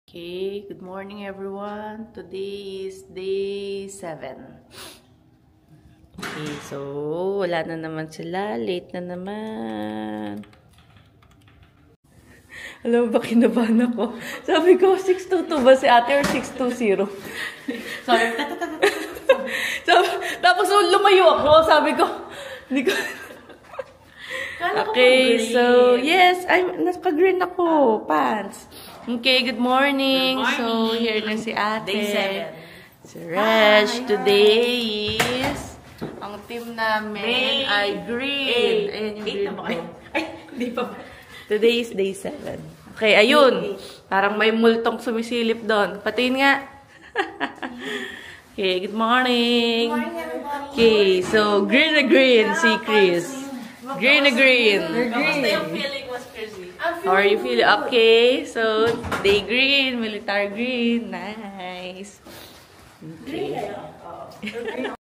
Okay, good morning everyone. Today is day 7. Okay, so wala na naman sila. Late na naman. Alam mo ba, kinabahan ako. Sabi ko, 622 ba si ate or 620? Sorry. Tapos lumayo ako. Sabi ko, hindi ko... Okay, so yes, naka-green ako. Pants. Okay, good morning. So, here na si ate. Day 7. Si Reg. Today is, ang team namin ay green. Ayan yung green ko. Ay, hindi pa ba? Today is day 7. Okay, ayun. Parang may multong sumisilip doon. Patiin nga. Okay, good morning. Good morning, everybody. Okay, so green na green si Chris. Green na green. Kamusta yung feeling was Chrissy? How are you feeling? Okay, so day green, military green. Nice. Okay.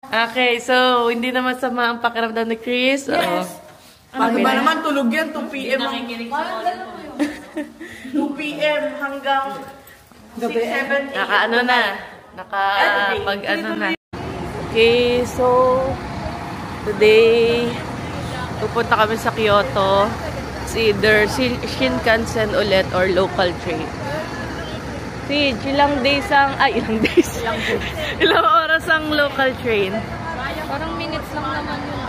Okay, so hindi naman sama ang pakiramdam ni Chris. Yes. Paano ba naman tulog yan? 2 p.m. Nakikinig sa mga 2 p.m. hanggang 6, 7, 8. Naka-ano na. Naka-pag-ano na. Okay, so today pupunta kami sa Kyoto. It's either Shinkansen ulit or local train. See, ilang days ang... Ay, ilang days. Ilang oras ang local train. Parang minutes lang naman yung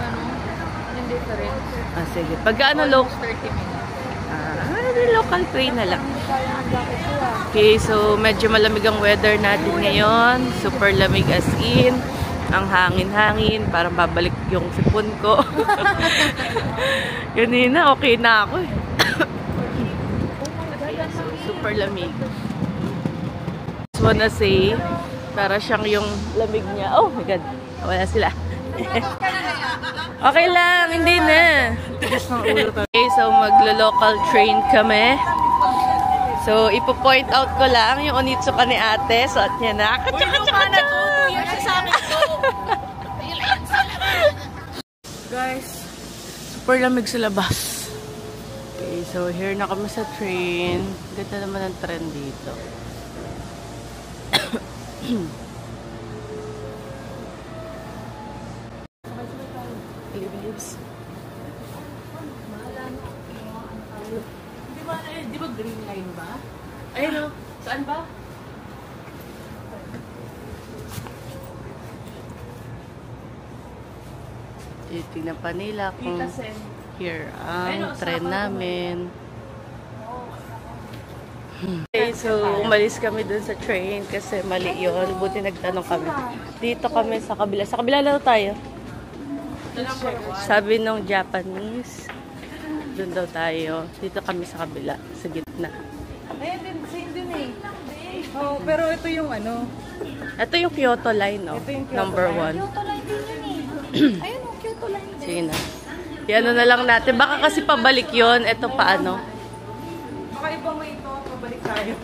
yung difference. Ah, sige. Pagka ano, 30 minutes. local train na lang. Okay, so medyo malamig ang weather natin ngayon. Super lamig as in. Ang hangin-hangin. Parang babalik yung sipon ko. Kanina, okay na ako eh. So, super lamig. Just wanna say, para siyang yung lamig niya. Oh my God. Wala sila. Okay lang, hindi na. Okay, so maglo-local train kami. So, ipo-point out ko lang yung Onitsuka ni ate. Suot niya na. Kacha-kacha-kacha! Guys, super lamig sa labas. Okay, so here na kami sa train. Ganda naman ang trend dito. Di ba green line ba? Ayun o. Saan ba? Tingnan pa nila kung here ang tren namin. Okay, so umalis kami dun sa train kasi mali yun. Buti nagtanong kami. Dito kami sa kabila. Sa kabila na tayo. Sabi nung Japanese, dun daw tayo. Dito kami sa kabila, sa gitna. Ayun din, same din eh. Oh, pero ito yung Ito yung Kyoto Line, no? Ito yung Kyoto Number Line. 1. Kyoto line din yun eh. Ayun o, Kyoto line din. Sige na. Iano na lang natin. Baka kasi pabalik yon. Ito paano? Baka iba mo ito, pabalik tayo.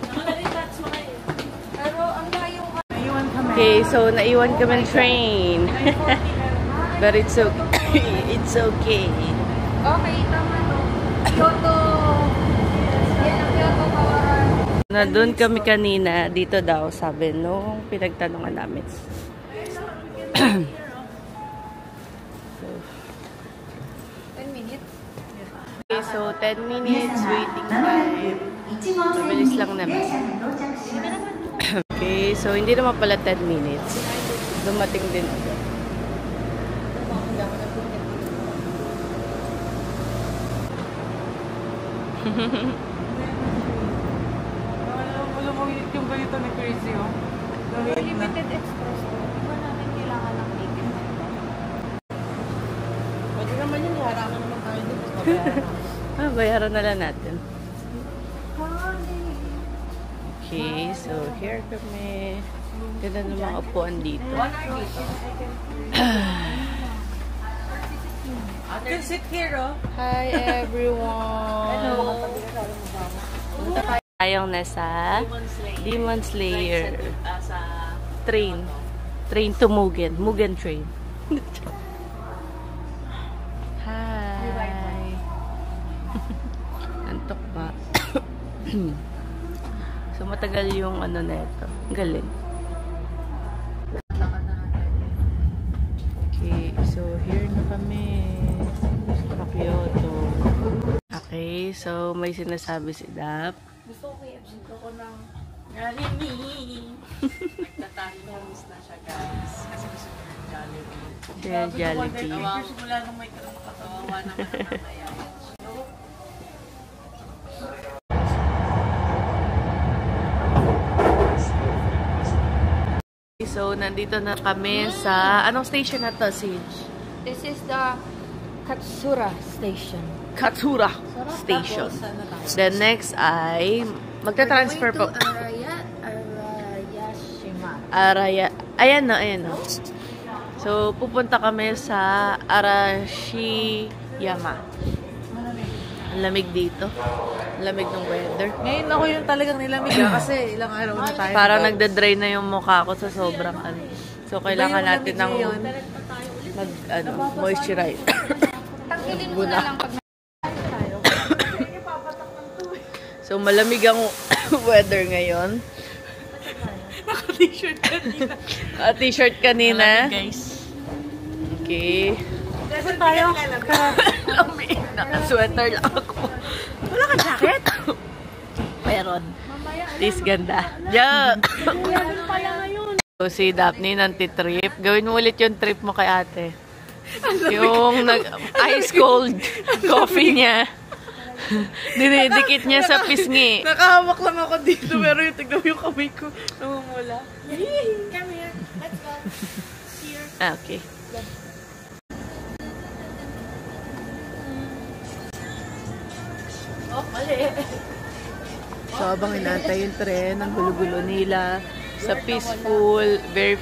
Pero ang layo Naiwan kami. Okay, so naiwan kami ng train. But it's okay. It's okay. Okay, tama no. Kyoto. Yan ang Kyoto Kawaran. Nandun kami kanina. Dito daw, sabi nung pinagtanungan namin. Okay, so 10 minutes waiting time. Mabilis lang naman. Okay, so hindi naman pala 10 minutes. Dumating din agad. Wala mo yung ganito ni Chrissy, oh. Limited express to. Di ba natin kailangan ng ticket na ito? Pwede naman yun, harapan naman tayo dito. Bayaran na lang natin. Okay, so here kami. Ganda ng mga upuan dito. I can sit here, oh. Hi everyone! Punta tayong nasa Demon Slayer train. Train to Mugen. Mugen train. Hi! Antok ba? So matagal yung ano neto. Galing. Okay, so here na kami sa Kyoto. Okay, so may sinasabi si Dap. Gusto ko kaya ko ng Jollibee! Nagtatangos na siya, guys. Kasi gusto ko ng Jollibee. Kaya Jollibee. Simula nung may karang katawawa naman ang mamaya. So, nandito na kami sa... Anong station na to, Sage? This is the Katsura Station. Katsura Station. Then next ay... Magta-transfer po. Arayashima. Ayan no. So, pupunta kami sa Arashiyama. Ang lamig dito. Ang lamig ng weather. Ngayon ako yung talagang nilamig kasi ilang araw na tayo. Parang nagda-dry na yung mukha ko sa sobrang ano. So, kailangan natin ng moisturize. Tanggalin mo na lang pag So, malamig ang weather ngayon. Naka-t-shirt kanina. T-shirt kanina. Guys. Okay. Kasi tayo. Lamig. Naka-sweater lang ako. Wala ka jacket? Meron. Tis ganda. Yeah. So, si Daphne nanti-trip. Gawin mo ulit yung trip mo kay ate. Yung ice cold coffee niya. Dinidikit niya sa pisngi. Nakahawak lang ako dito pero yung tignan mo yung kamay ko namumula. Come here. Let's go. Here. Okay. Oh, mali. So, abang inantay yung tren, ang gulo-gulo nila sa peaceful, very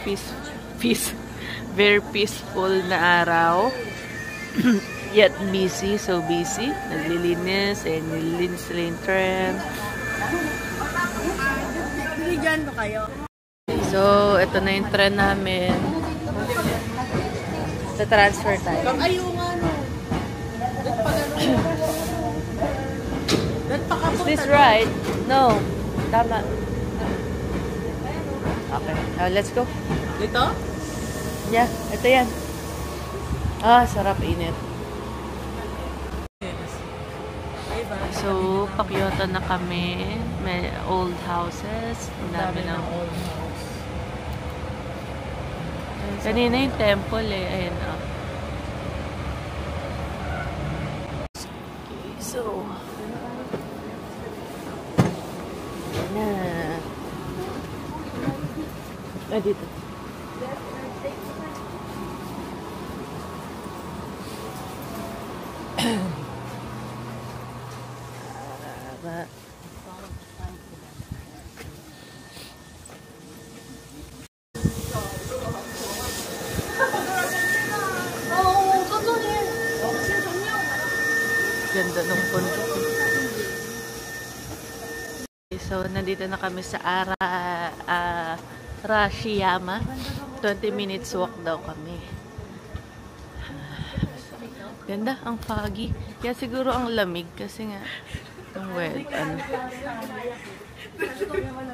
peaceful na araw. Yet busy, so busy. Naglilinis, nililinis sila yung tren. Diyan ba kayo? So, ito na yung tren namin. Sa transfer tayo. Ayaw nga no. Is this right? No. Tama. Okay. Let's go. Dito? Yeah, ito yan. Ah, sarap init. So, pa-Kyoto na kami. May old houses. Ang dami ng old house. Kanina yung temple eh. Ayan o. Okay, so... na. Ah, dito. Ganda ng punto. So, nandito na kami sa Arashiyama. 20 minutes walk daw kami. Ganda, ang foggy. Kaya siguro ang lamig kasi nga ang wet. Ano?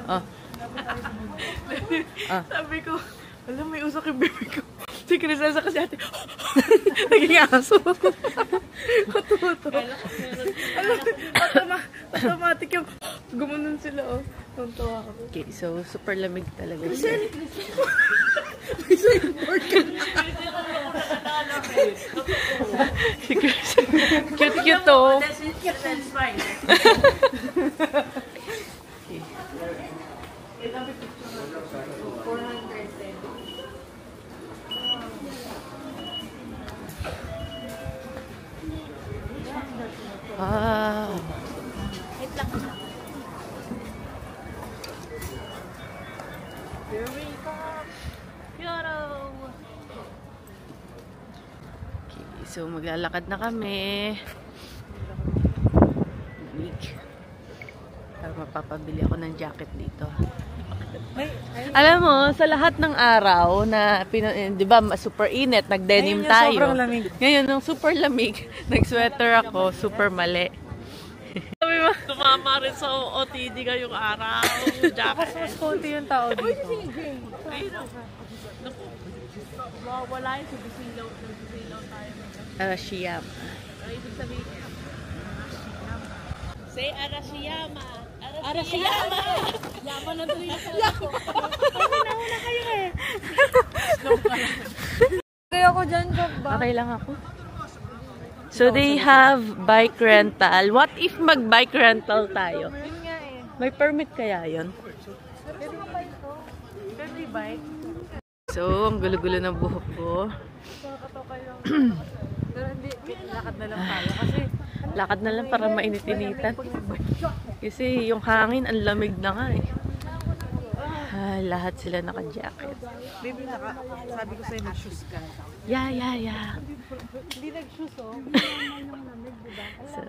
Oh. Sabi ko, alam may usok yung baby ko. Si Crisel sa kasi ate, naging aso. Matuto. Automatic yung gumanon sila, oh. Tuntua ako. Okay, so super lamig talaga siya. May sideboard ka. Si Chris. Cute-cute to. That's fine. Wow. Wait lang. Here we go. Kyoto. Okay, so maglalakad na kami. Week. Para mapapabili ako ng jacket dito. Alam mo, sa lahat ng araw na, di ba, super init, nag-denim tayo. Sobrang lamig. Ngayon, nung super lamig, nag-sweater ako, super mali. Sabi mo. Tumama rin sa OTD ngayong araw. Tapos mas konti yung tao dito. Wala yung subisilaw tayo. Arashiyama. Ay, ibig sabihin. Say Arashiyama. Arashiyama! Yaman na tuloy sa ako. Nauna kayo eh. Kaya ako dyan, ba? Okay lang ako. So they have bike rental. What if mag-bike rental tayo? Yun nga eh. May permit kaya yun? Pero pa ito. Pero may bike. So, ang gulo-gulo ng buhok ko. Nakakatokay lang. Pero hindi, lakad na lang tayo. Kasi, Lakad na lang para mainit-initan. Kasi yung hangin, ang lamig na nga eh. Lahat sila naka-jacket. baby, sabi ko sa'yo, nag-shoes ka. Yeah. Hindi nag-shoes, oh. So,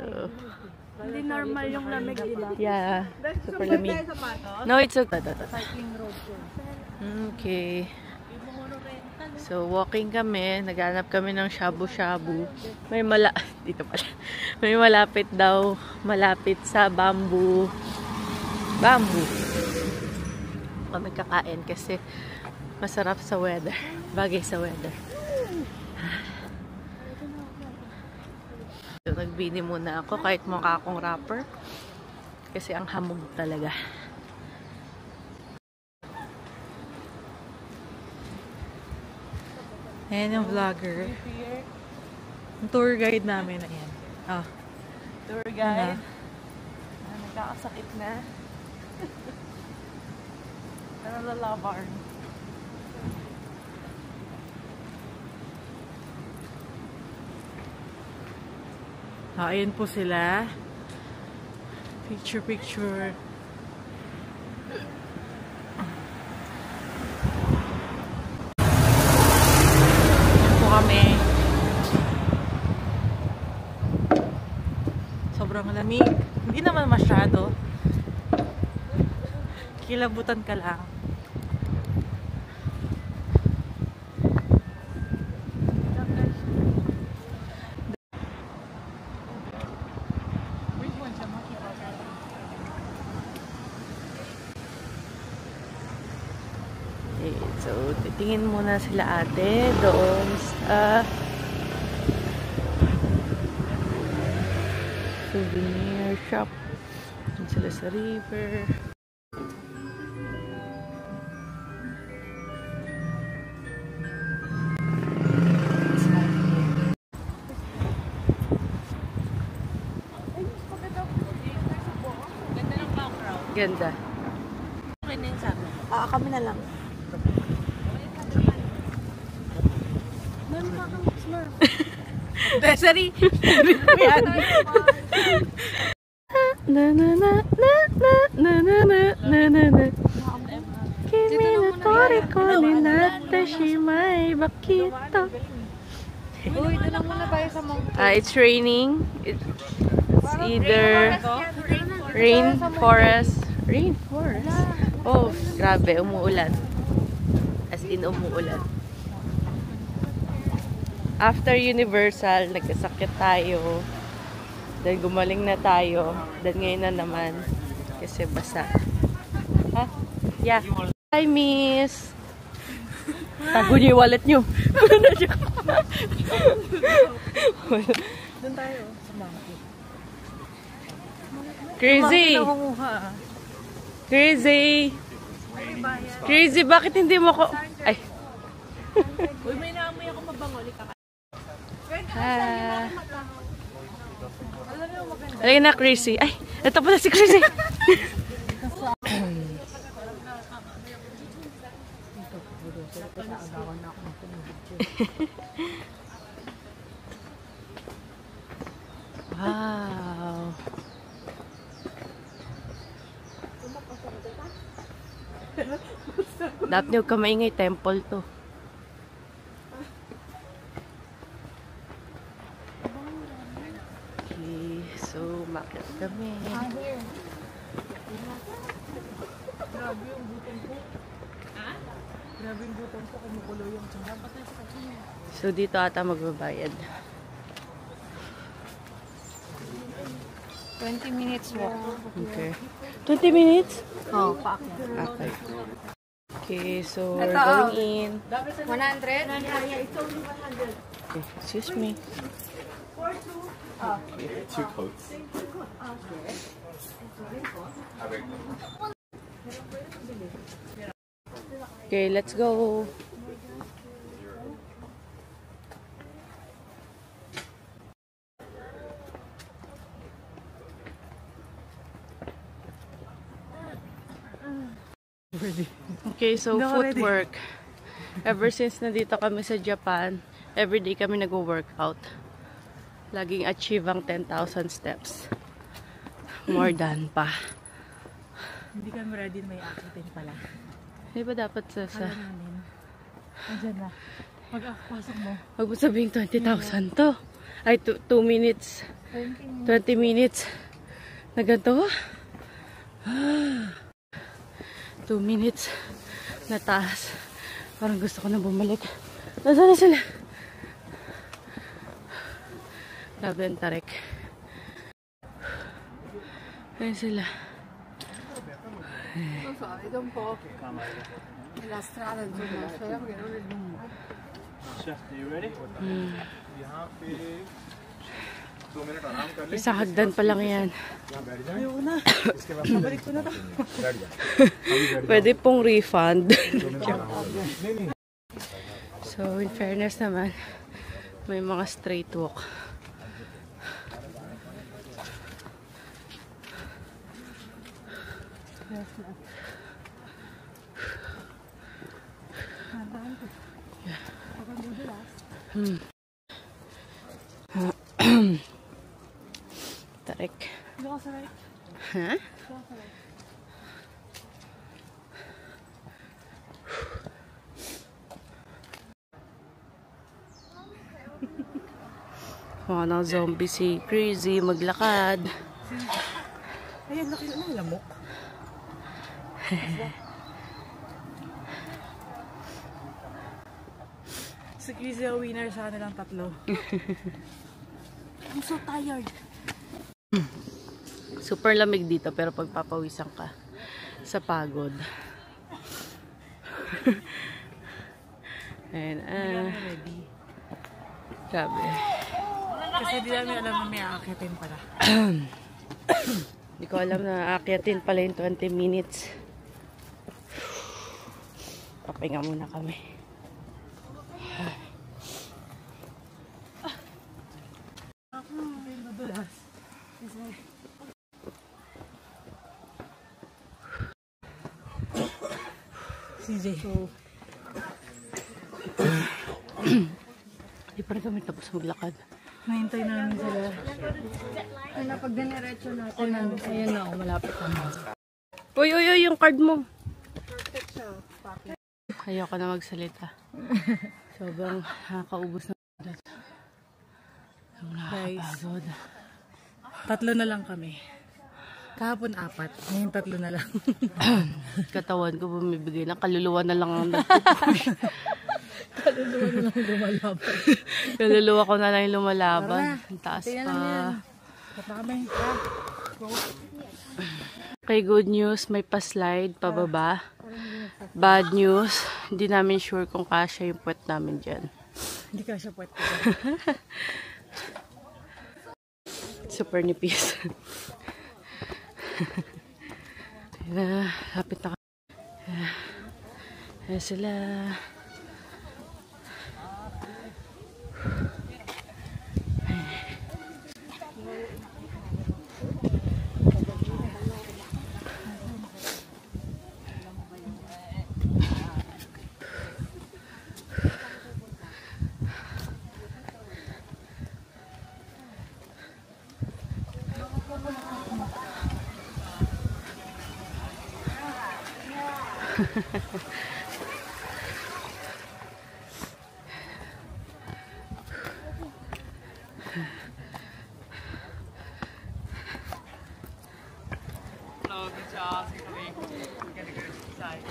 Hindi normal yung lamig, diba? yeah. Super lamig. No, it's okay. Cycling road ko. Okay. So, walking kami. Naghanap kami ng shabu-shabu. Dito pala. May malapit daw. Malapit sa bamboo. Kami kakain kasi masarap sa weather. Bagay sa weather. So, nagbini muna ako kahit mukha akong rapper. Kasi ang hamog talaga. Ayan yung vlogger. Yung tour guide namin. Ayan. Oh. Tour guide. Nagkakasakit na. Nalalabar. Ayan po sila. Picture. Kami. Sobrang lamig. Hindi naman masyado. Kilabutan ka lang. Okay, so, titingin muna sila ate doon sa souvenir shop. Doon sila sa river. Ganda ng background. Ganda. Okay na yun sa amin. Kami na lang. Desiree! Kimi na toriko ni Natashimai Bakito. Uy, doon lang muna tayo sa mga... It's raining. It's either rainforest. Oh, grabe, umuulan. As in, umuulan. After Universal, nagkasakit tayo. Then gumaling na tayo. Then ngayon na naman. Kasi basa. Ha? Yeah. Hi, miss. Tago niyo yung wallet niyo. Doon tayo, sa monkey. Crazy! Crazy, bakit hindi mo ko... Ay. Uy, may naamoy ako mabangoli ka. Halika na, Crazy. Ay, ito pala si Crazy. Wow. Dapat niyo ka maingay, temple to. Okay, so makit kami. Grabe yung butong ko, kumukulo yung tsaka. So dito ata magbabayad. 20 minutes walk. Okay. 20 minutes? Oh, paakyat. Okay. Okay, so we're going in. 100? Okay, excuse me. Two coats. Okay, let's go. Okay, so footwork. Ever since nandito kami sa Japan, everyday kami nag-workout. Laging achieve ang 10,000 steps. More than pa. Hindi kami ready, may akitin pala. Di ba dapat sa... Kala namin. Andyan na. Pag-pasok mo. Huwag mo sabihing 20,000 to. Ay, 2 minutes. 20 minutes. Na ganito? 2 minutes na taas. Parang gusto ko na bumalik. Nasaan na sila? Grabe ang tarik. Ayun sila. Isang hagdan pa lang yan. Ayoko na. Pabalik ko na to. Pwede pong refund. So, in fairness naman, may mga straight walk. Tarik. Ha? Mga ng zombie si Crazy maglakad. Ayan, laki na ng lamok. Si Crazy ang winner, sana lang 3. I'm so tired. Super lamig dito pero pagpapawisan ka sa pagod. And Ready. grabe. Kasi di namin alam na may aakitin pala. Hindi ko alam na aakyatin pala yung 20 minutes. Papahinga muna kami. CJ. Hindi pa rin kami tapos maglakad. Nahintay namin sila. Ano, pag diniretso natin, ayun na, malapit na. Uy, yung card mo. Ayoko na magsalita. Sobrang nakakaubos na. Nakakapagod. 3 na lang kami. Kahapon 4. Ngayon 3 na lang. Katawan ko bumibigay na. Kaluluwa na lang ang nagpupush. Kaluluwa na lang lumalaban. Kaluluwa ko na lang yung lumalaban. Ang taas pa. Kata kami. Okay, good news. May pa-slide pababa. Bad news. Hindi namin sure kung kasya yung puwet namin dyan. Hindi ka siya puwet ko. Super nipis. Lapit na kami. Ayan sila.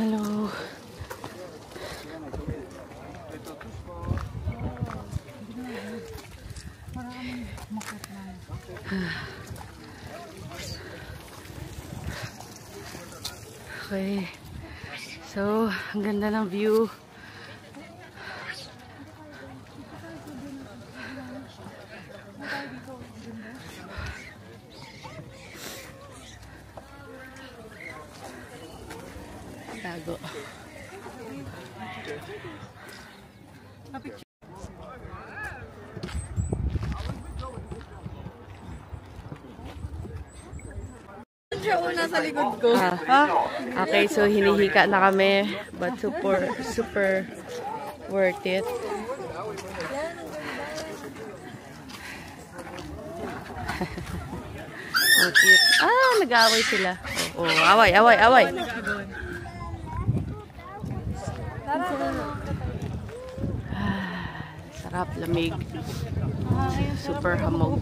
Hello. Okay. So, ang ganda ng view. Tago. Siya una sa likod ko. Okay, so hinihika na kami. But super worth it. Ang cute. Nag-aaway sila. Oo, away. Sarap, lamig. Super hamog.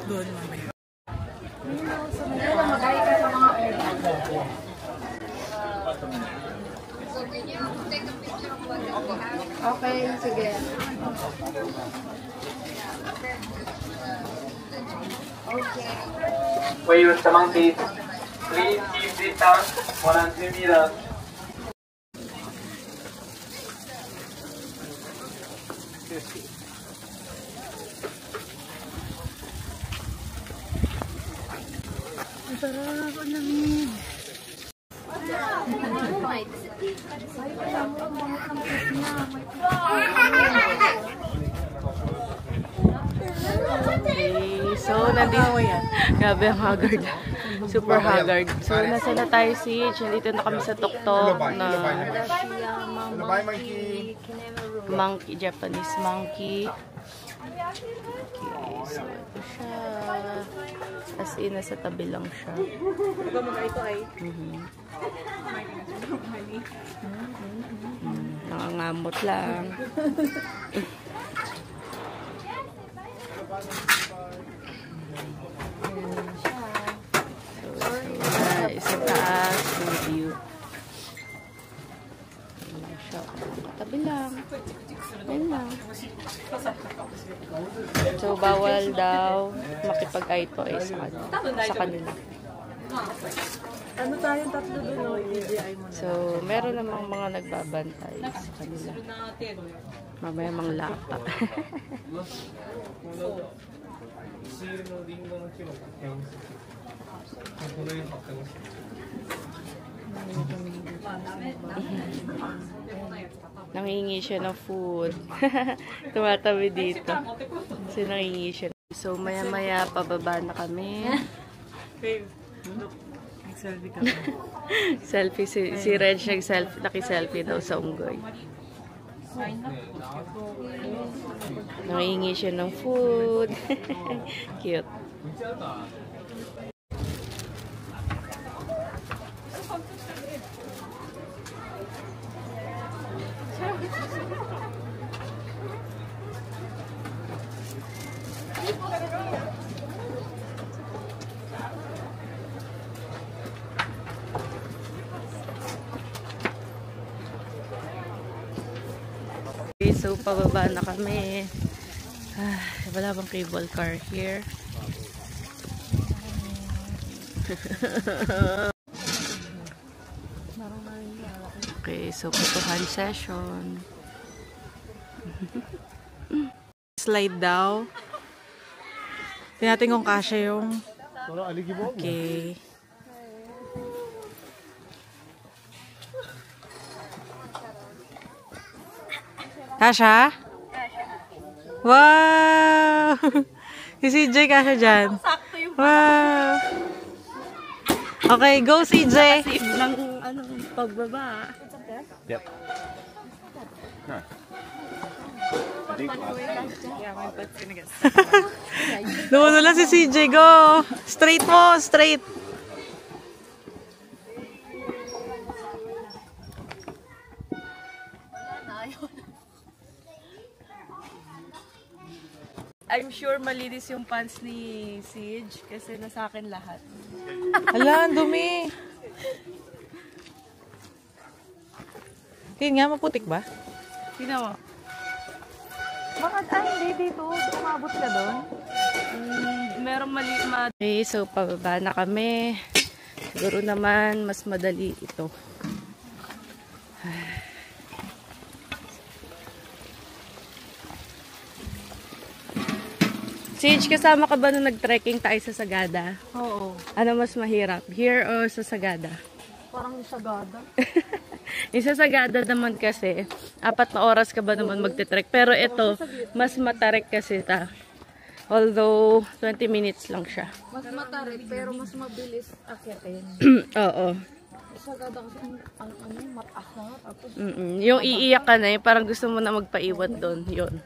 Doon mamaya. Okay, sige. Okay. Wave sa monkey. Please keep distance 100 meters. Okay, so nandito yan. Grabe ang haggard. Super haggard. So nasa na tayo Siege. Nandito na kami sa tuktok na monkey, Japanese monkey. Okay, so ito siya. As in, nasa tabi lang siya. Nangangamot lang. Sa taas ng view. Tabi lang. Ayan lang. So, bawal daw makipag-eye to sa kanila. Ano tayong tatlo doon, no? I-DJI mo na. So, meron namang mga nagbabantay sa kanila. Mamaya mang lapa. Nangingi siya ng food. Tumatabi dito. Kasi nangingi siya. So, maya-maya, pababa na kami. Babe, look. Selfie ka. Selfie. Si Reg naki-selfie daw sa unggoy. Nangingi siya ng food. Cute. Okay, so pababa na kami. Wala bang cable car here? Okay, so putuhan session. Slide daw. Tingnan natin kung kasya yung... Okay. Kasha? Wow! Si CJ kasha dyan. Wow! Okay, go CJ! Ng pagbaba. Yep. No. I think Lumuno lang si CJ, go! Straight mo, straight! I'm sure malinis yung pants ni Siege kasi nasa akin lahat. Hala, ang dumi. Tingin nga, maputik ba? Tingnan mo. Bakit? Hindi dito. Umabot ka doon. Merong Okay, so pababa na kami. Siguro naman mas madali ito. Siege, kasama ka ba nung nag-trekking tayo sa Sagada? Oo. Ano mas mahirap? Here or sa Sagada? Parang Sagada. Yung sa Sagada naman kasi, 4 na oras ka ba naman magte-trek? Pero ito, mas matarik kasi ta. Although, 20 minutes lang siya. Mas matarik, pero mas mabilis akyatin. Oo. Sagada kasi ang mataas na. Tapos, Yung iiyak ka na, yung parang gusto mo na magpaiwan doon. Yun.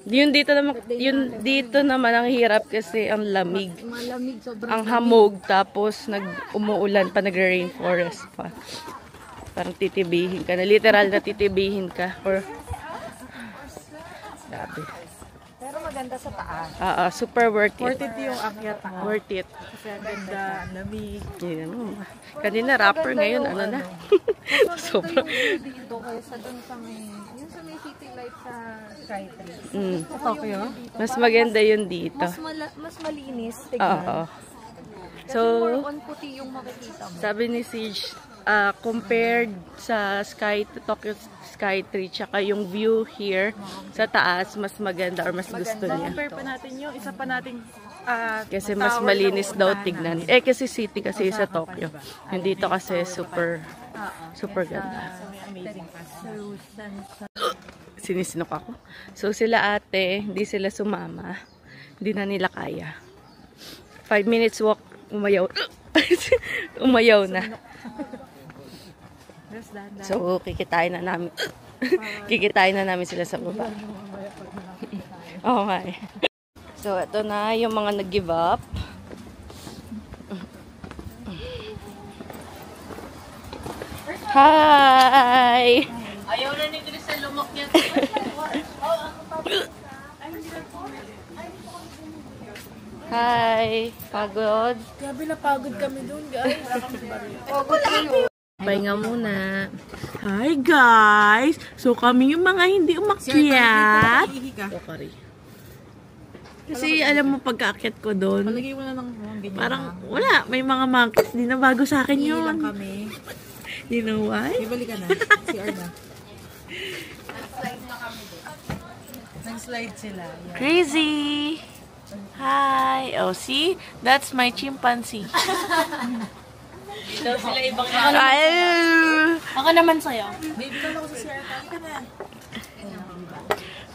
Yung dito naman ang hirap kasi ang lamig. malamig, sobrang Ang hamog, tapos umuulan pa, nagre-rainforest pa. Parang titibihin ka na. Literal na titibihin ka. Or, grabe. pero maganda sa taas. Super worth it. Worth it yung akyat mo. Worth it. Kasi ang ganda, ang lamig. Yun, kanina rapper, ngayon ano na. Sobrang. Yung dito kaysa dun sa may, yung sa may city light sa Skytree. Tokyo? Mas maganda yun dito. Mas malinis, Oo. tignan. Kasi So, more on puti yung makikita mo. sabi ni Siege, compared sa Tokyo Skytree, tsaka yung view here sa taas, mas maganda or mas gusto niya. Compare pa natin yung isa pa nating Kasi mas malinis daw tignan. Kasi city kasi sa Tokyo. Yung dito kasi super ganda. Sinisinok ako. So sila ate, hindi sila sumama. Hindi na nila kaya. 5 minutes walk, umayaw. Umayaw na. So kikitain na namin. Kikitain na namin sila sa baba. Okay. So ito na yung mga nag-give up. Hi! Ayaw na ni Crystal lumakyat. Hi! Pagod? Grabe na pagod kami doon, guys. Pahinga muna. Hi, guys! So, kami yung mga hindi umakyat. Dokari. Kasi alam mo pagkaakyat ko doon, Palagay mo na ng ganyan. parang wala. May mga monkeys. Di na bago sa akin yun. Lang kami. You know why? Ibalik ka na. Si Arna. Nag-slide sila. Yeah. Crazy! Hi! Oh, see? That's my chimpanzee. Daw sila ibang Ako naman sa'yo. Baby ka na ako sa si Arna. Ka na.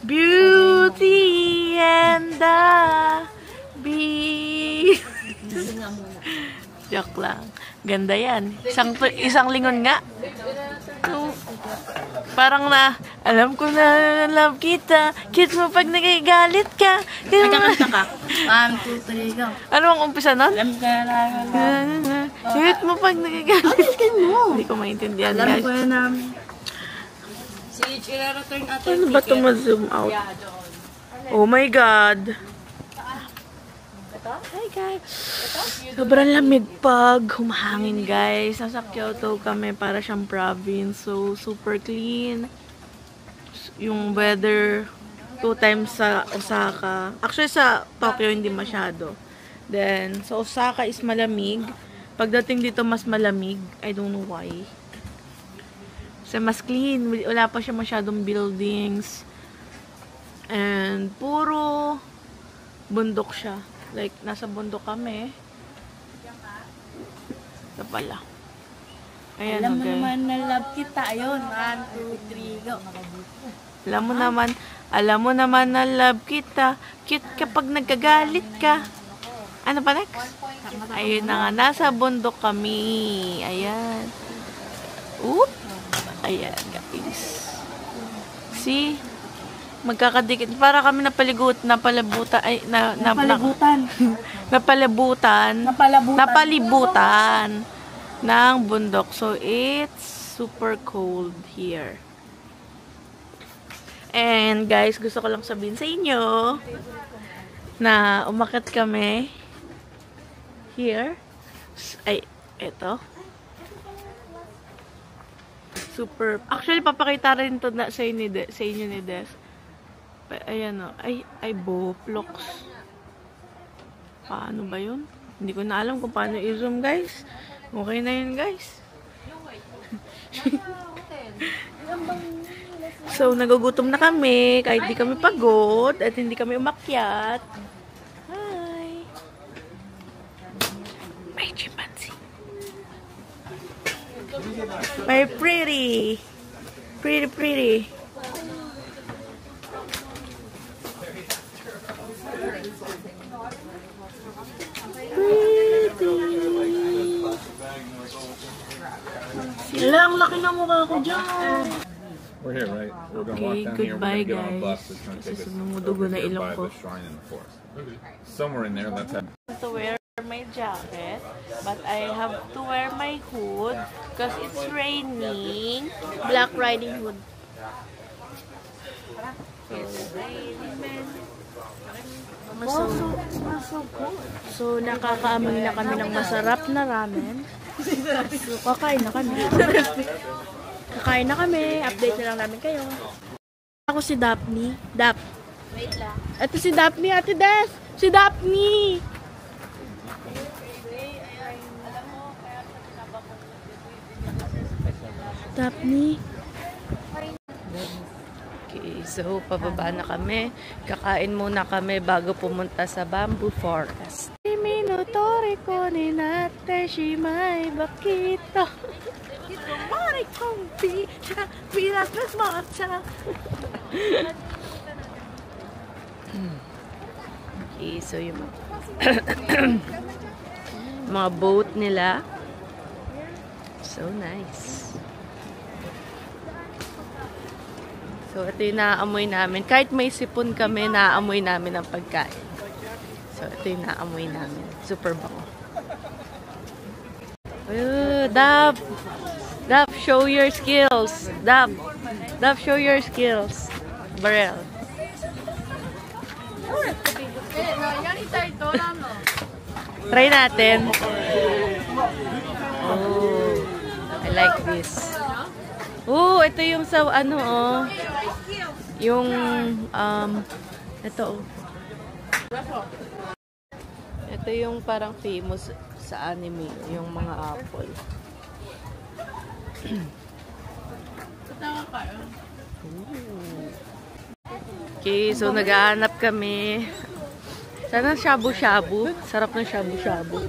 Beauty and the Beast. Joke lang. Ganda yan. Isang lingon nga. Parang alam ko na love kita. Kiss mo pag nagagalit ka. Nagkakanta ka. 1, 2, 3, go. Ano ang umpisa nun? Alam ka na. Kiss mo pag nagagalit ka. Hindi ko maintindihan, guys. Si i-return natin. Ano ba ito ma-zoom out? Oh my God. Hi guys. Sobrang lamig pag humahangin, guys. Nasa Kyoto kami, para siyang province. So, super clean. Yung weather, 2 times sa Osaka. Actually, sa Tokyo, hindi masyado. Then, sa Osaka is malamig. Pagdating dito, mas malamig. I don't know why. Kasi mas clean. Wala pa siya masyadong buildings. And, puro bundok siya. Like, nasa bundok kami. Ito pala. Ayan, Alam mo okay. naman na love kita. Ayun. 1, 2, 3, go. Alam mo naman na love kita. Cute kapag nagkagalit ka. Ano pa next? Ayun na nga, nasa bundok kami. Ayan. Oop. Ayan, guys. See? Magkakadikit. Para kami napalibutan ng bundok. So, it's super cold here. And, guys, gusto ko lang sabihin sa inyo na umakyat kami here. Ay, eto. Super. Actually, papakita rin to na sa inyo ni Des. Ayan o. Ay, Boplox. Paano ba yun? Hindi ko na alam kung paano i-zoom, guys. Okay na yun, guys. So, nagugutom na kami. Kahit di kami pagod at hindi kami umakyat. Hi! May chimpanzee. My pretty. Pretty. Sila, ang laki na mukha ko dyan. We're here, right? We're gonna Okay, walk down here. We're goodbye, gonna get on a bus. guys. It's gonna Kasi take us sumudugo na ilong by ko. the shrine in the forest. Somewhere in there, that's how. To wear my jacket, but I have to wear my hood because it's raining. Black Riding Hood. It's raining, man. So, nakakaamoy na kami ng masarap na ramen. So, kakain na kami. Kakain na kami. Update na lang namin kayo. Ako si Daphne. Wait lang. Ito si Daphne, Ate Des. Si Daphne. Daphne. Okay, so pababa na kami. Kakain muna kami bago pumunta sa Bamboo Forest. Minutore ko ni nate shimai bakito. Ito mari kong pilas mas matcha. Okay, so yung mga boat nila. So nice. So, ito yung naamoy namin. Kahit may sipon kami, naamoy namin ang pagkain. So, ito yung naamoy namin. Super bango. Dab! Dab, show your skills! Dab! Dab, show your skills! Barrel. Try natin. Oh, I like this. Oh, ito yung sa ano oh. Yung ito oh. Ito yung parang famous sa anime, yung mga apple. Okay, so naghahanap kami. Sana shabu-shabu. Sarap ng shabu-shabu.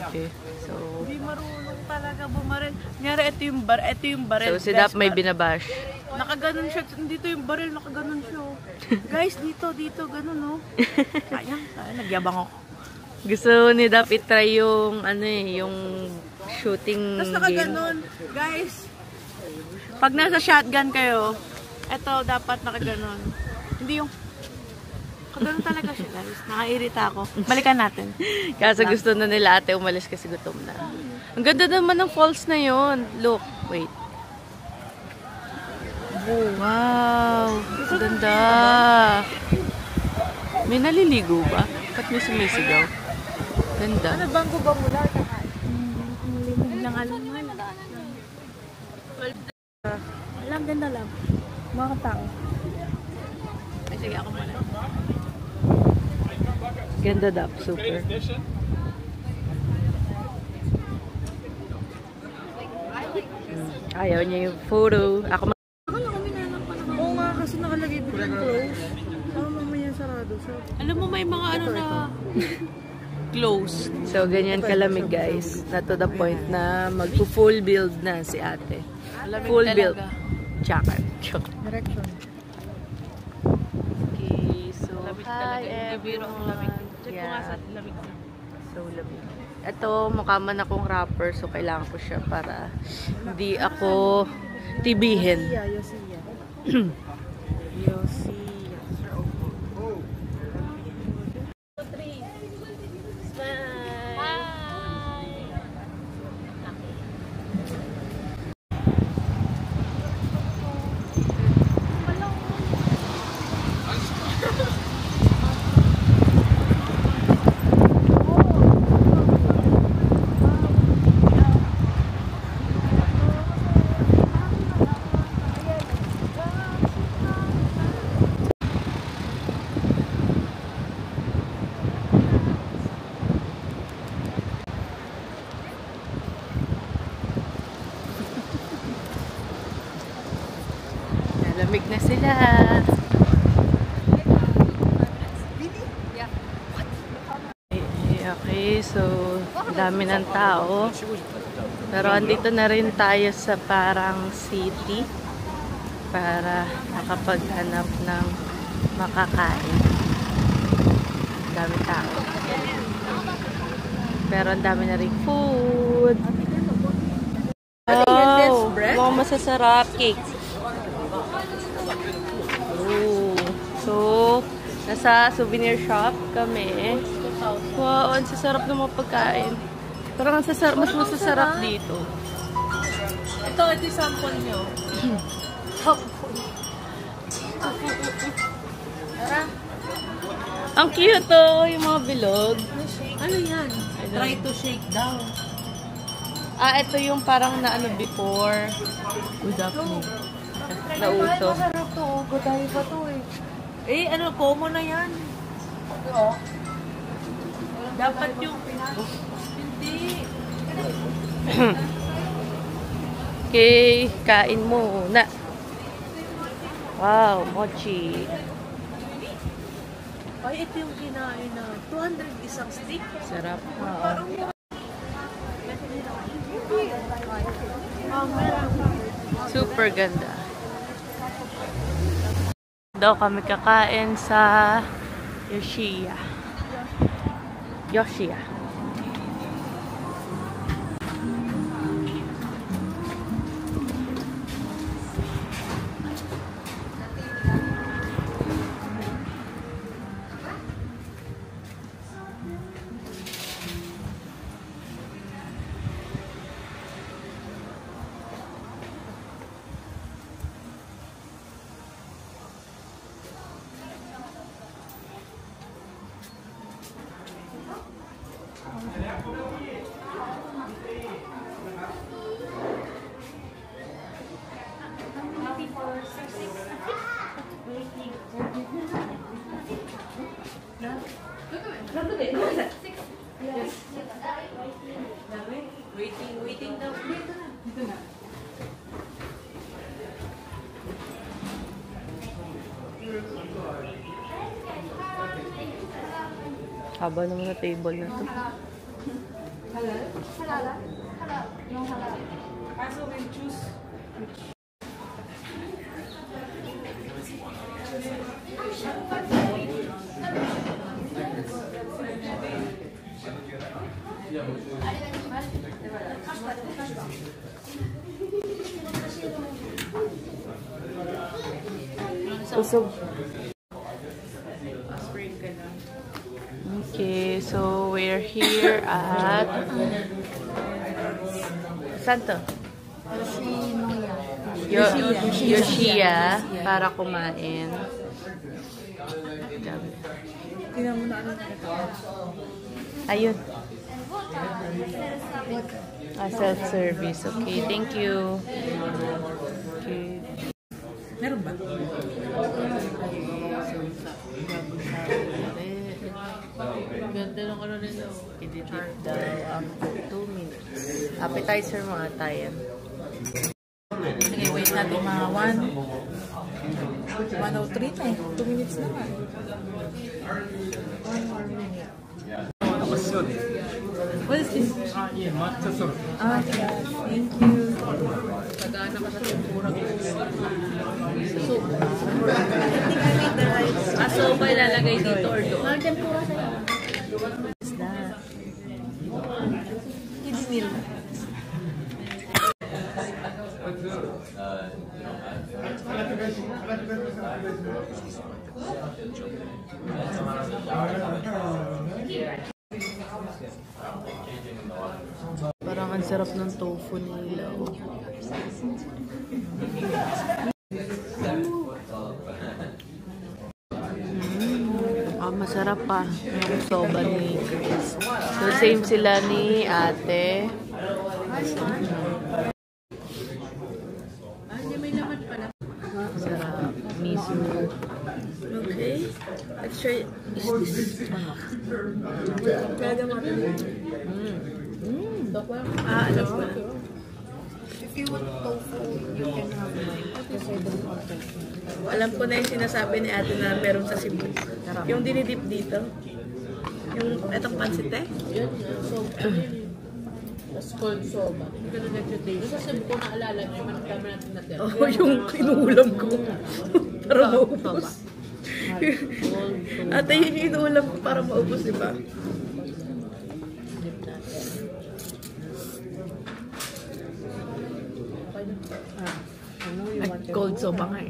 Okay, so Hindi marunong talaga bumaril. Nyari, ito yung baril. so si Dap may binabash. Nakaganon siya. Dito yung baril, nakaganon siya. Guys, dito, ganun, no? Sayang, nagyabang ako. Gusto ni Dap itry yung ano eh, yung shooting Tapos game. nakaganon. Guys, pag nasa shotgun kayo, ito dapat nakaganon. Hindi yung kaganon talaga siya, guys. Nakairita ako. Balikan natin. Kasi gusto na nila ate umalis kasi gutom na. Ang ganda naman ng falls na yon. Look, wait. Wow! Ang ganda! May naliligo ba? Ba't may sumisigaw? Ganda. Ano bang ba mula? Limog ng alam mo. Alam, ganda lang. Mga tao. Ay, sige ako muna. Ganda Dap, super. Ayaw niya yung photo. Ako Oo nga, kasi nakalagay dito yung close. Saka mamaya sarado. So, alam mo may mga ano na close. So, ganyan kalamig guys. Na to the point na magpo-full build na si ate. Full build. Jacket. direction. Okay, so hi lamig. Check ko nga sa Yeah. lamig. So, lamig. Ito, mukha man akong rapper, so kailangan ko siya para hindi ako tibihin. Yosia. Yosia. Lamig na sila. Okay, so dami ng tao. Pero andito na rin tayo sa parang city para makapaghanap ng makakain. Dami tao. Pero ang dami na rin food. Wow! Wow, masasarap cake. So, nasa souvenir shop kami. Wow, ang sasarap ng mga pagkain. Parang mas masasarap dito. Ito yung sample nyo. Ang cute oh, yung mga bilog. Ano yan? Try to shake down. Ah, ito yung parang na ano before. Good afternoon. Nauso. Masarap to. Guday pa to eh. Eh, ano, common na yan. Dapat yung... Hindi. Okay, kain muna. Wow, mochi. Ay, ito yung kinain na 200 isang stick. Sarap. Super ganda. Daw kami kakain sa Yoshia. Waiting daw. Dito na. Haba naman na table na to. Halal? Halal? Halal. Yung halal. So we'll choose. Usog. Okay, so we're here at Santo Yoshia para kumain. Tingnan mo na ano. Ayun. Self-service. Okay, thank you. Okay. Meron ba? Ganda ng ano rin daw. I-dip daw after 2 minutes. Appetizer mga tayo. Sige, wait natin mga 1:03 na eh. 2 minutes naman. 1 more minute. What is this? Yeah, matcha soda. Ah, yes. Thank you. Pagana ka sa tempura. Soup. I think I made the rice. So, ba ilalagay dito or doon? Mga tempura sa'yo. Is that? Hindi nila. Parang ang sarap ng tofu nila. Masarap pa yung soba ni Chris. So, same sila ni ate. Masarap. Miso. Okay. Let's try this. Alam ko na. If you want tofu, you can have mine. Because I don't want tofu. Alam ko na yung sinasabi ni ate na meron sa Cebu. Yung dinidip dito. Yung etong pansit eh. Yun, so, ano yun? That's called soba. Hindi ka na nag-taste. Sa Cebu ko naalala niyo, yung managkama natin na din. Oh, yung inuulam ko. Para maubos. Ate, yun yung inuulam ko para maubos, di ba? At cold soba nga eh.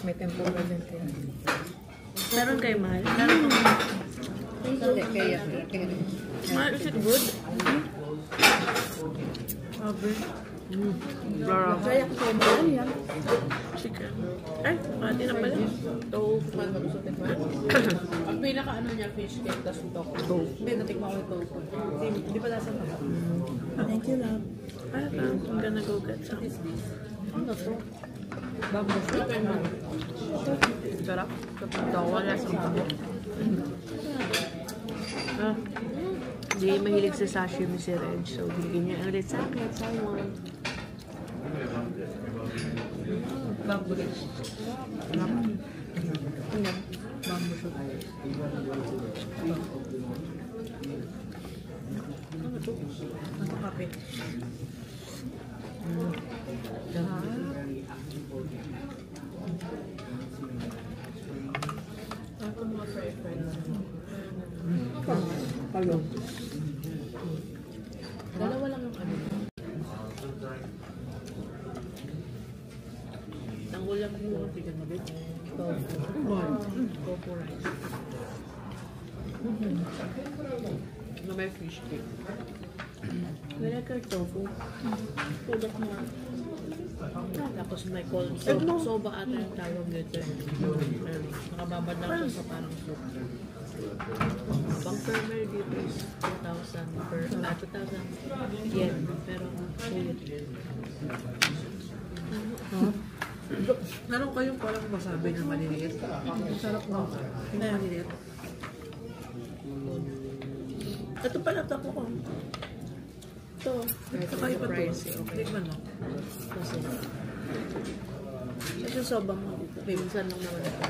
May tempura din kaya. Meron kayo, mahal? Meron kayo. Hindi, kaya. Mahal, is it good? Okay. Kaya ko kayo mahal yan. Chicken. Ay, mati na pala. Tofu, man gusto ko. Ang pinaka-ano niya, fish cake, tas tofu. Hindi, natikman ko yung tofu. Hindi pa lasa na. Thank you, love. I'm gonna go get some. Ano to? Bamboo chicken man. Sarap. Kapag wala sa bamboo. Hindi mahilig sa sashimi si Reg. So, bigyan niya ulit sa akin. Someone. Bamboo rin. Bamboo shoot. Ano to? Ano kape? Ako mga friends. Palo. Dalawa lang yung ano. Ang ulam ko yung chicken mo bit. Tofu rice. Na may fish cake. Wala ka tofu. Tulak mo. Tapos may cold soba ata yung tawag dito. Nakababad lang siya sa parang soup. Pang per meal dito is 2,000 per 2,000 yen. Pero sulit yun. Meron kayong parang masabi na maliliit. Ang sarap mo. Hindi maliliit. Ito pala tapo ko. Ito. Ito kayo pa ito. Tikman mo. Kasi Ito yung soba mo dito. minsan lang naman ito.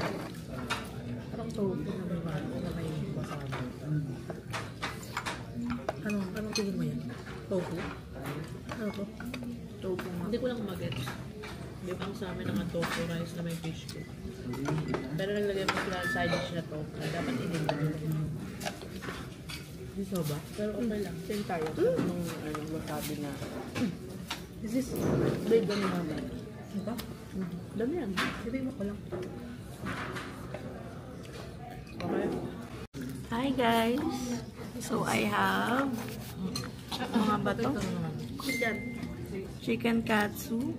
Parang tofu na may bago na may wasabi. Anong tingin mo yan? Tofu? Ano ko? Tofu nga. Hindi ko lang mag-gets. Di ba ang sa amin ang tofu rice na may fish cake. Pero naglagay mo sila side dish na tofu. Dapat inigay. Hindi ba? Pero okay lang. Same tayo. Nung wasabi na. Is this Babe, gano'n naman. Diba? Dami yan. Sabihin mo ko lang. Okay. Hi guys! So I have mga bato. Chicken katsu.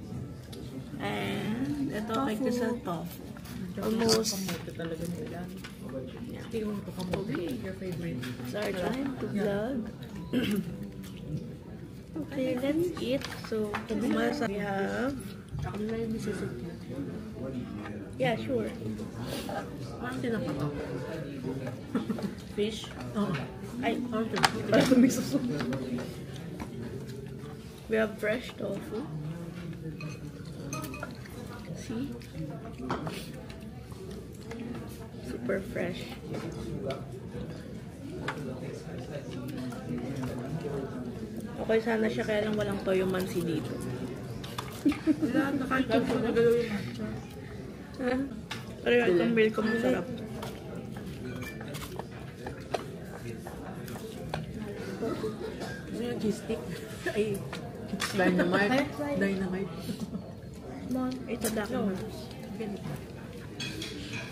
And ito kay sa tofu. Almost. Kamote talaga nila. Tingnan mo ito kamote. Your favorite. It's our time to vlog. Okay, let's eat. So, we have... Ako nila yung misisip niya. Yeah, sure. Parang tinapa to. Fish? Oo. Ay, Parang parang may suso. We have fresh tofu. See? Super fresh. Okay sana siya, kaya lang walang toyo mansi dito. Wala, nakakita ko na galaw yung matcha. Pero yung itong milk ko masarap. Ano yung cheese stick? Ay, dynamite. Dynamite. Ito dako.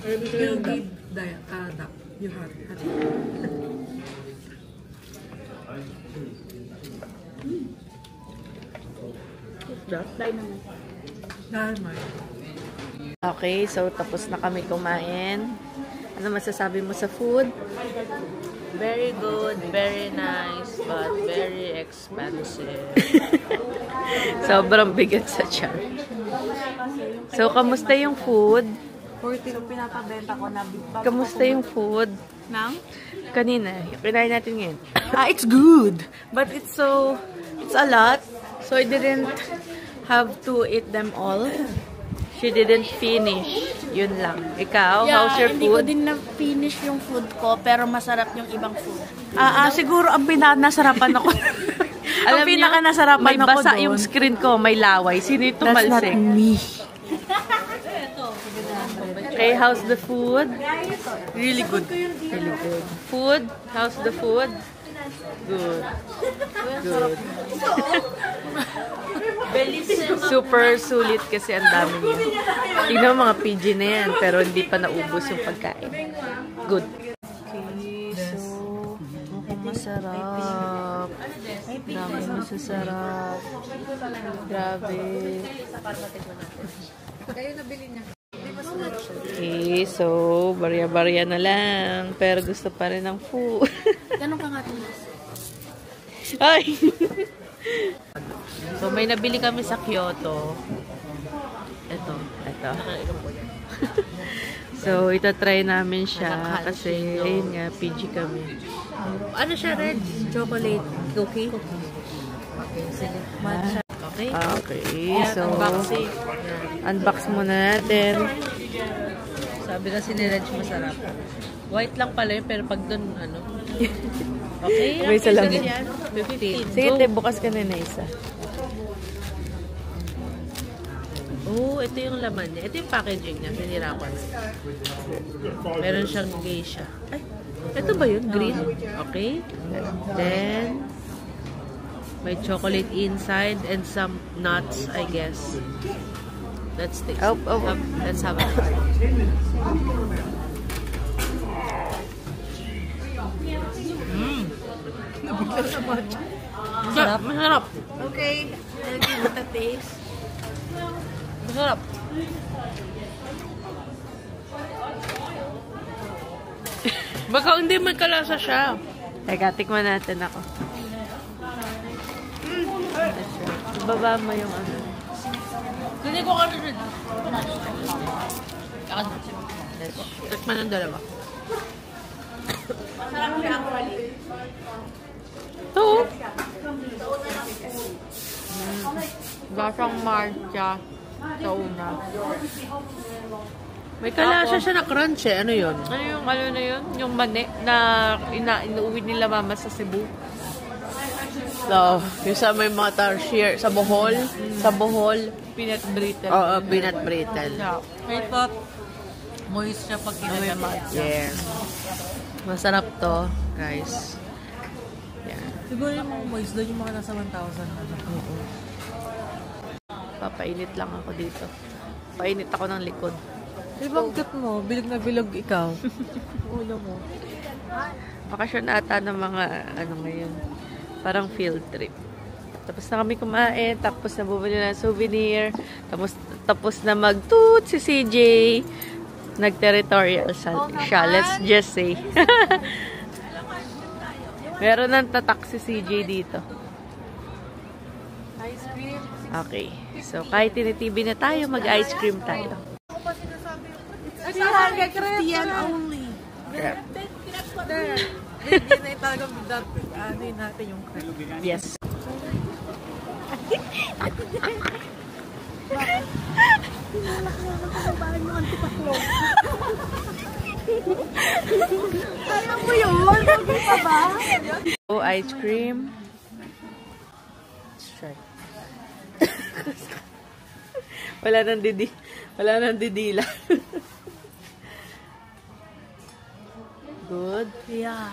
You give duck. You have. Dynamite. Okay, so tapos na kami kumain. Ano masasabi mo sa food? Very good, very nice, but very expensive. Sobrang bigat sa tiyan. So, kamusta yung food? 40 yung pinapabenta ko na Kamusta yung food? Nang? Kanina, kinain natin ngayon. It's good. But it's a lot. So I didn't have to eat them all. She didn't finish. Yun lang. Ikaw, how's your Hindi ko food? din na-finish yung food ko, pero masarap yung ibang food. Siguro ang pinaka-nasarapan ako. Alam ang pinaka-nasarapan may ako basa doon. yung screen ko, may laway. Sino yung That's not tumalsik? me. Okay, how's the food? Really good. Really good. Food? How's the food? Good. Good. Super sulit kasi ang dami niya. Tingnan mo mga PG na yan, pero hindi pa naubos yung pagkain. Good. Okay, so mukhang masarap. Dami masasarap. Grabe. Okay, so barya-barya na lang, pero gusto pa rin ng food. Ganun ka nga tumas. Ay! So, may nabili kami sa Kyoto. Ito. So, itatry namin siya kasi, ayun nga, PG kami. Ano siya, Red? Chocolate cookie? Okay, sige. Matcha. Okay. Okay, so, unbox muna natin. Sabi kasi ni Reg masarap. White lang pala yun, pero pag dun, ano? Okay. May isa lang. 15. Sige, te, bukas ka na isa. Oh, ito yung laman niya. Ito yung packaging niya. Pinira ko na. Meron siyang geisha. Ay, ito ba yun? Green? Okay. Then, may chocolate inside and some nuts, I guess. Let's taste. Oh. Let's have it. Masarap. Masarap. Okay, I'll give it a taste. Masarap. Baka hindi magkalasa siya. Teka, tikman natin ako. Ibaba mo yung ano. Hindi ko kasi rin. Tikman ng dalawa. Ito. Gasang marcha sa una. May kalasa siya na crunch eh. Ano yun? Ano na yun? Yung mani na inuwi nila mama sa Cebu. So, yung sa may mga tarsier, sa Bohol. Sa Bohol. Peanut brittle. Oo, peanut brittle. I thought moist siya pag kinagamat. Yes. Masarap to, guys. Yan. Siguro yung mga moist doon, yung mga nasa 1,000. Papainit lang ako dito. Painit ako ng likod. Ibang cute mo, bilog na bilog ikaw. Ulo mo. Bakasyon ata ng mga ano ngayon. Parang field trip. Tapos na kami kumain, tapos na bumili ng souvenir, tapos na mag-toot si CJ. Nag-territorial siya, let's just say. Meron ng tatak si CJ dito. Ice cream. Okay. So, kahit tinitibig na tayo, mag-ice cream tayo. 350 yan only. Yeah. Hindi na talagang bidat. Ano yun natin yung cream. Yes. Alam mo yun? Hindi pa ba? So, ice cream. Let's try. Wala nang didila. Good. Yeah.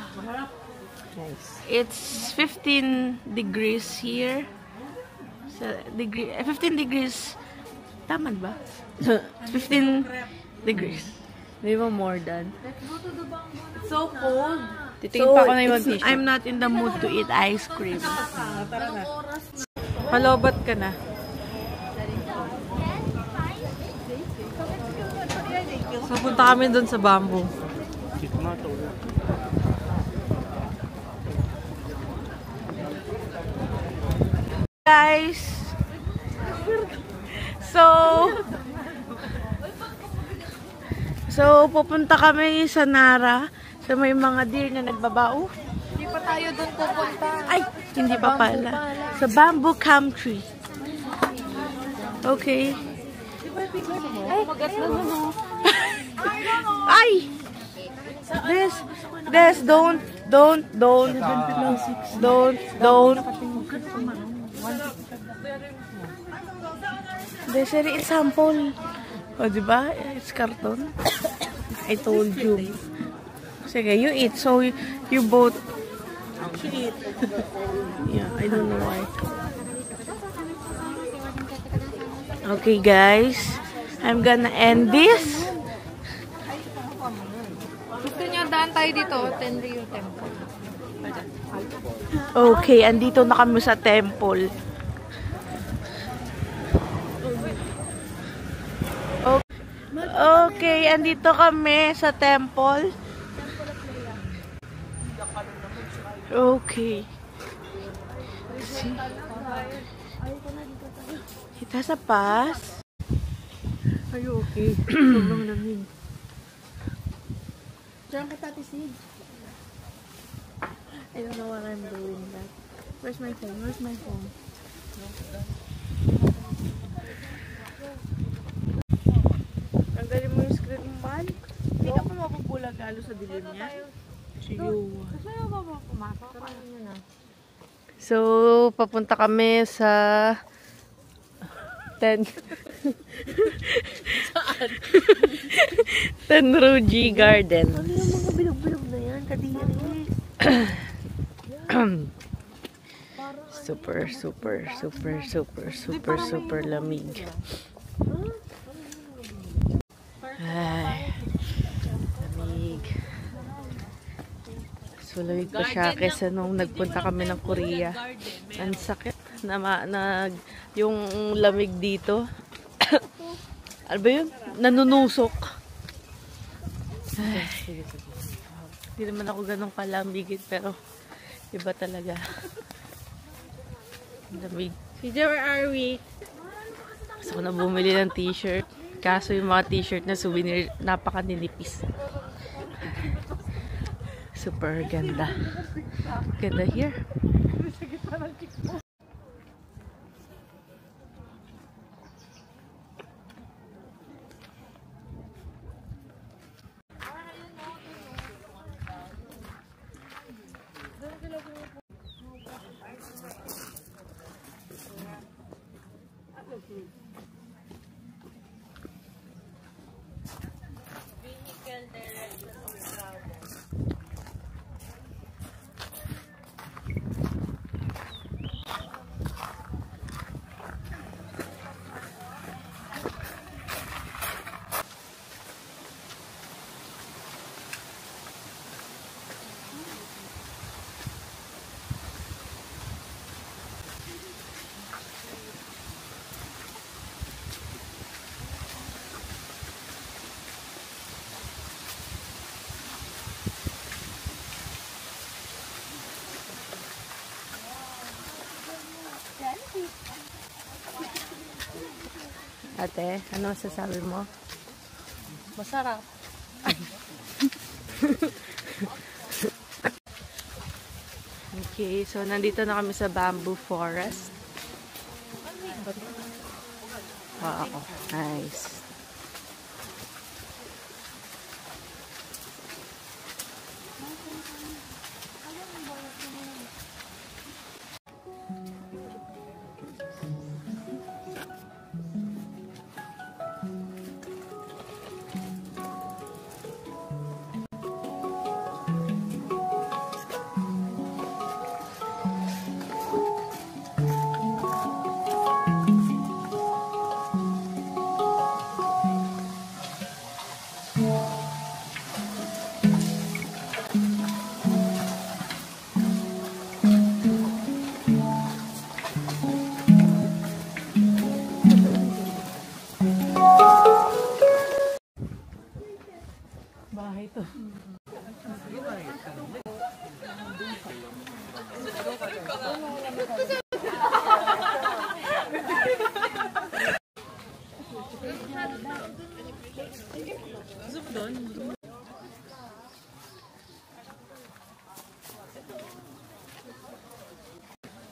Nice. It's 15 degrees here. 15 degrees. Tama ba? 15 degrees. Di ba more than? It's so cold. Titingin pa ako na yung mag-tissue. I'm not in the mood to eat ice cream. Malobat ka na. So, punta kami dun sa bamboo. Guys, so pupunta kami sa Nara. So may mga deer na nagbabao. Hindi pa tayo doon pupunta. Ay, hindi pa pala. Sa Bamboo Country. Okay. Ay, magas na doon. Ay! Don't. Desiree, it's sample. O, diba? It's carton. I told you. Sige, you eat. So, you both eat. Yeah, I don't know why. Okay, guys. I'm gonna end this. Gusto niyo daan tayo dito, Tenryu Temple. Okay, andito na kami sa temple. Okay, andito kami sa temple. Okay. See? It has a pass. Are you okay? Sobrang lamig. Diyan ka tatisid. I don't know what I'm doing that. Where's my phone? Where's my phone? Tanggalin mo yung screen mo, man. Hindi ka pa mapupulag lalo sa dilim niya. Gusto niyo ba pumasok? Ano nyo na? So, papunta kami sa Tenruji Garden. Ano yung mga bilog-bilog na yan? Kadiri. Super lamig. Ay, lamig. So, lamig pa siya kesa nung nagpunta kami ng Korea. Ang sakit na yung lamig dito. Ano ba yun? Nanunusok. Ay, hindi naman ako ganun kalamigin, pero iba talaga. Lamig. CJ, where are we? Gusto ko na bumili ng t-shirt. Kaso yung mga t-shirt na souvenir, napaka-ninipis. Super ganda. Ganda here. Ate, ano masasabi mo? Masarap. Okay, so nandito na kami sa bamboo forest. Wow, nice.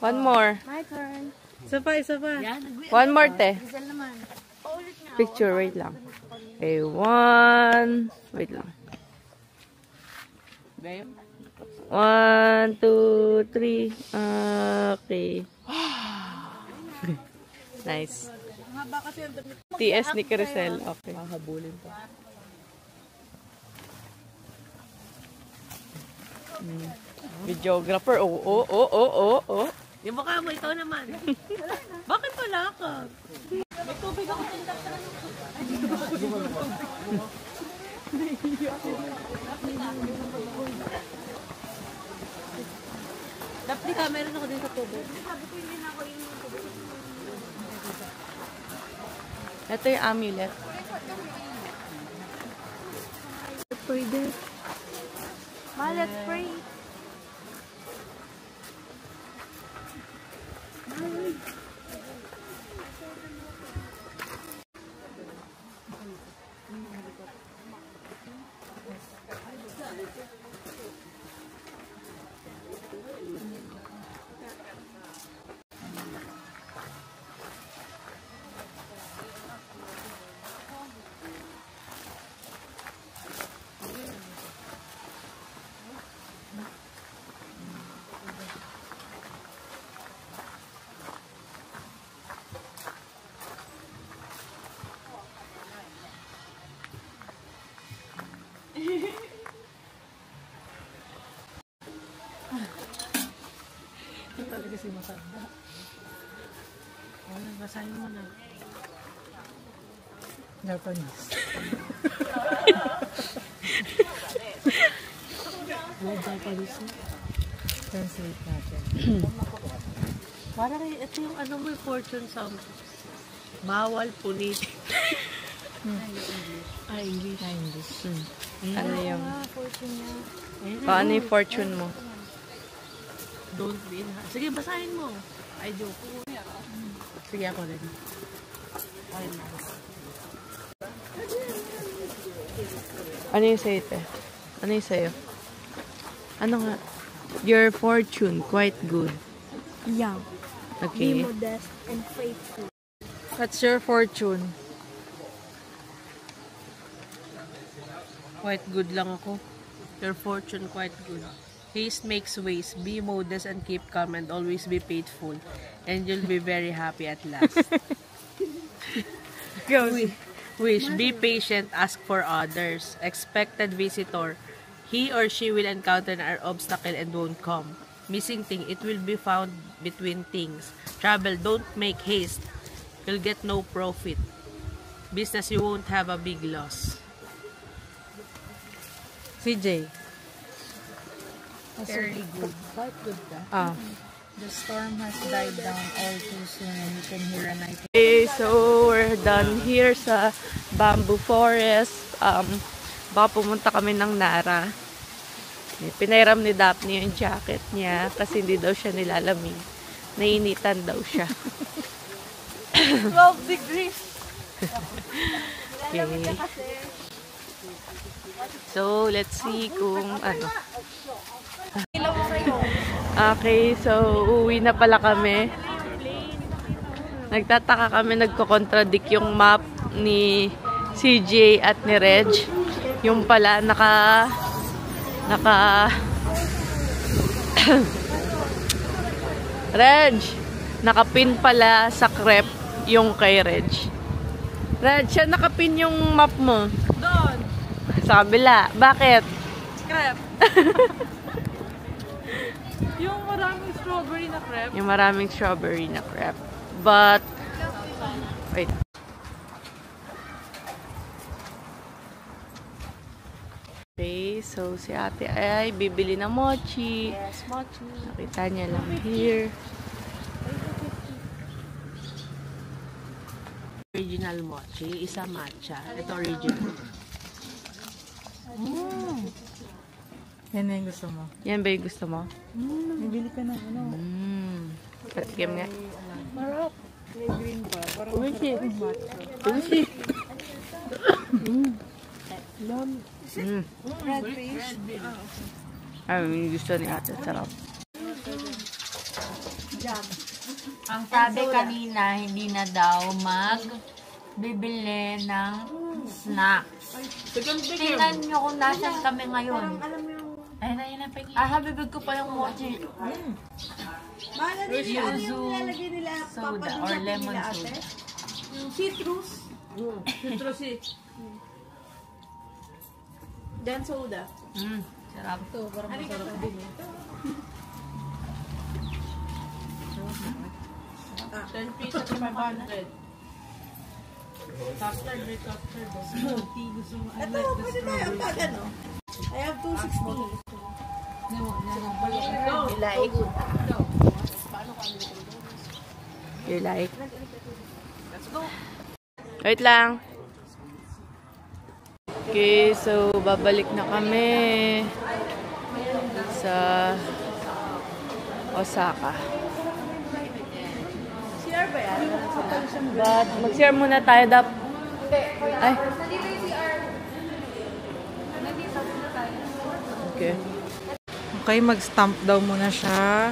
One more. My turn. Isa pa, isa pa. One more, te. Giselle naman. Paulit nga. Picture, wait lang. Okay, one. Wait lang. 1, 2, 3. Okay. Nice. TS ni Crisel. Okay. Habulin pa. Videographer. Oh. Yung mukha mo, ikaw naman. Bakit wala ka? Dapat ka, meron ako din sa tubo. Ito yung amulet. Pwede. Ma, let's pray. Talaga si Masanda. Ano, basahin mo na. Japanese. Japanese. Translate natin. Parang ito yung ano mo, fortune sum. Bawal punit. English. English. Ano yung... Fortune niya. Paano yung fortune mo? Don't be in hurry. Sige, basahin mo. I joke. Sige, ako rin. Okay na. Ano yung sa'yo, te? Ano yung sa'yo? Ano nga? Your fortune, quite good. Yeah. Be Okay. modest and faithful. What's your fortune? Quite good lang ako. Your fortune quite good. Haste makes waste. Be modest and keep calm and always be faithful. And you'll be very happy at last. Go. Wish. Be patient. Ask for others. Expected visitor. He or she will encounter an obstacle and won't come. Missing thing. It will be found between things. Travel. Don't make haste. You'll get no profit. Business. You won't have a big loss. CJ. Very good. Quite good ka. The storm has died down all too soon and you can hear a night. Okay, so we're done here sa Bamboo Forest. Baka pumunta kami ng Nara. Pinairam ni Daphne yung jacket niya kasi hindi daw siya nilalamig. Nainitan daw siya. 12 degrees. Okay. So, let's see kung ano. Okay, so uuwi na pala kami. Nagtataka kami, nagko-contradict yung map ni CJ at ni Reg. Yung pala, Reg, nakapin pala sa crepe yung kay Reg. Reg, siya nakapin yung map mo. Doon. Sa kabila. Bakit? Crepe. Yung maraming strawberry na crepe. Yung maraming strawberry na crepe. But, wait. Okay, so si ate ay bibili ng mochi. Yes, mochi. Nakita niya lang here. Original mochi. Isa matcha. Ito original. Yan na yung gusto mo. Yan ba yung gusto mo? Bibili ka na ano. Patikim nga. Marap. May green pa. Parang Umishi. matcha. Umishi. Red fish. Ay, yung gusto ni ate. Sarap. Ang sabi kanina, hindi na daw bibili ng snacks. Tingnan nyo kung nasan kami ngayon. Ayun na, yun na, Peggy. Habibig ko pa yung mochi. Yuzu soda or lemon soda. Citrus. Citrus eh. Then soda. Sarap. Ito, parang masarap din eh. 10 pieces to 500. Custard, may custard. Smoothie, gusto mo. Ito, pwede na yung tag ano. I have 260. You like? You like? Let's go. Wait lang. Okay, so babalik na kami sa Osaka. CR ba yan? But mag-CR muna tayo dap. Ay. Okay. Okay, mag-stamp daw muna siya.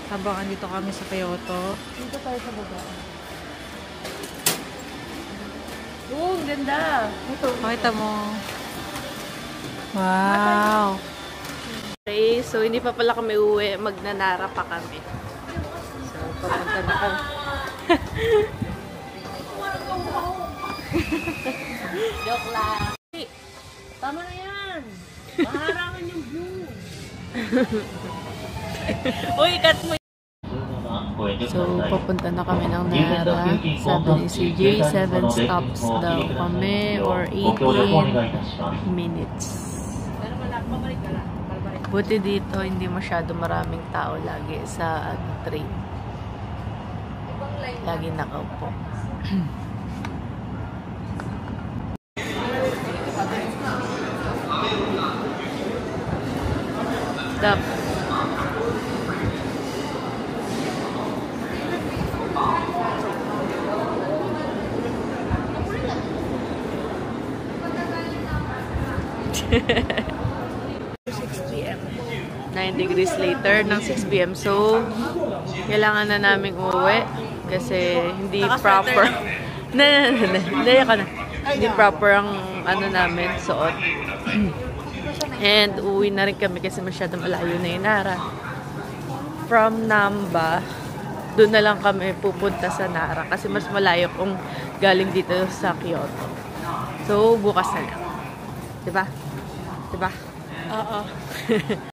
Habang andito kami sa Kyoto. Dito tayo sa baba. Oo, ang ganda. Pakita mo. Wow. Okay, so hindi pa pala kami uwi. Magnanara pa kami. So, papunta na kami. Joke lang. Tama na yan. Maharangan yung view. Uy, cut mo. So, papunta na kami ng Nara. Sabi ni CJ, 7 stops daw kami or 18 minutes. Buti dito, hindi masyado maraming tao lagi sa train. Lagi nakaupo. Stop. PM. 9 degrees later ng 6 PM. So, kailangan na naming umuwi kasi hindi proper. Hindi proper ang ano namin, suot. And uwi na rin kami kasi masyadong malayo na yung Nara. From Namba, doon na lang kami pupunta sa Nara kasi mas malayo kung galing dito sa Kyoto. So, bukas na lang. Diba? Diba? Oo.